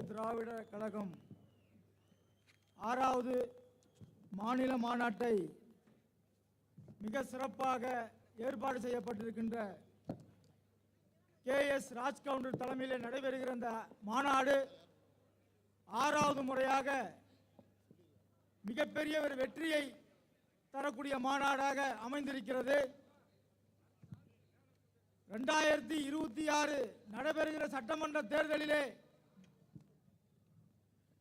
திராவிட கழகம் 6வது மாநில மாநாட்டை மிக சிறப்பாக ஏற்பாடு செய்யப்பட்டிருக்கின்ற KS ராஜ்கவுண்டர் தலைமையில் நடைபெறுகிற இந்த மாநாடு 6வது முறையாக மிகப்பெரிய ஒரு வெற்றியை தரக்கூடிய மாநாடாக அமைந்திருக்கிறது. 2026 நடைபெறுகிற சட்டமன்ற தேர்தலிலே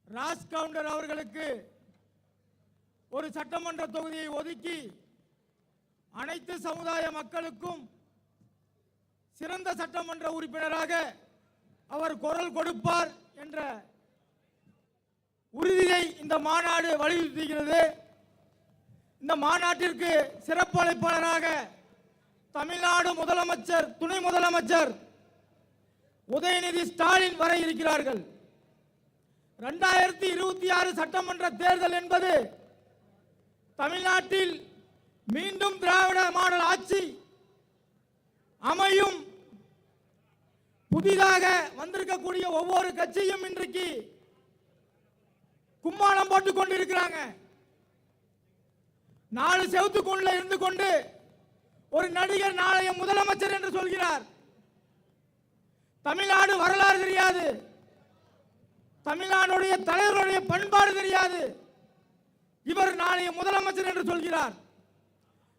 ராஜ்கவுண்டர் அவர்களுக்கு ஒரு சட்டமன்ற தொகுதியை ஒதுக்கி அனைத்து சமுதாய மக்களுக்கும் சிறந்த சட்டமன்ற உறுப்பினராக அவர் குரல் கொடுப்பார் என்ற உறுதியை இந்த மாநாடு வலியுறுத்துகிறது. இந்த மாநாட்டிற்கு சிறப்பு அழைப்பாளராக தமிழ்நாடு முதலமைச்சர், துணை முதலமைச்சர் உதயநிதி ஸ்டாலின் வர இருக்கிறார்கள். 2026 சட்டமன்ற தேர்தல் என்பது தமிழ்நாட்டில் மீண்டும் திராவிட மாடல் ஆட்சி அமையும். புதிதாக வந்திருக்கக்கூடிய ஒவ்வொரு கட்சியும் இன்றைக்கு கும்மாளம் போட்டுக் கொண்டிருக்கிறாங்க. 4 செவத்துக்குள்ள இருந்து கொண்டு ஒரு நடிகர் நாளைய முதலமைச்சர் என்று சொல்கிறார். தமிழ்நாடு வரலாறு தெரியாது, தமிழ்நாடுடைய தலைவருடைய பண்பாடு தெரியாது, இவர் நாளைய முதலமைச்சர் என்று சொல்கிறார்.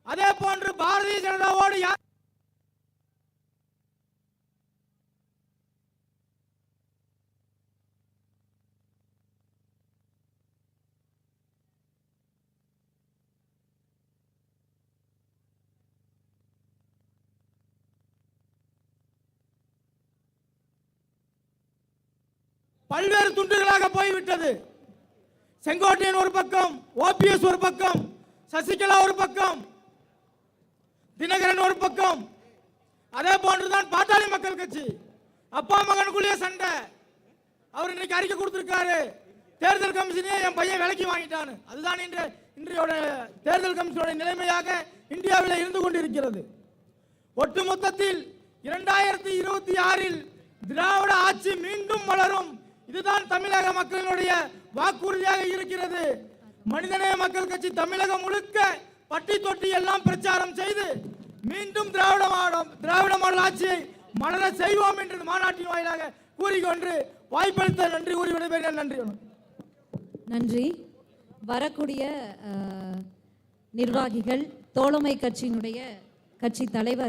அதே போன்று பாரதிய ஜனதாவோடு பல்வேறு துண்டுகளாக போய்விட்டது. செங்கோட்டையன் ஒரு பக்கம், OPS ஒரு பக்கம், சசிகலா ஒரு பக்கம், தினகரன் ஒரு பக்கம், அதே போன்றுதான் பாட்டாளி மக்கள் கட்சி. அப்பா மகனுக்குள்ளே சண்டை. அவர் இன்னைக்கு அறிக்கை கொடுத்திருக்காரு, தேர்தல் கமிஷனே என் பையன் விலைக்கு வாங்கிட்டான்னு. அதுதான் இன்றையோட தேர்தல் கமிஷனோட நிலைமையாக இந்தியாவில் இருந்து கொண்டிருக்கிறது. ஒட்டுமொத்தத்தில் 2026 திராவிட ஆட்சி மீண்டும் வளரும். இதுதான் தமிழக மக்களுடைய வாக்குறுதியாக இருக்கிறது. மனிதநேய மக்கள் கட்சி தமிழகம் முழுக்க பட்டி தொட்டி எல்லாம் பிரச்சாரம் செய்து மீண்டும் திராவிட மாடல் ஆட்சியை மலர செய்வோம் என்று மாநாட்டின் வாயிலாக கூறிக்கொண்டு வாய்ப்பளித்த நன்றி கூறி விடைபெறுகிறேன். நன்றி. நன்றி. வரக்கூடிய நிர்வாகிகள், தோழமை கட்சியினுடைய கட்சி தலைவர்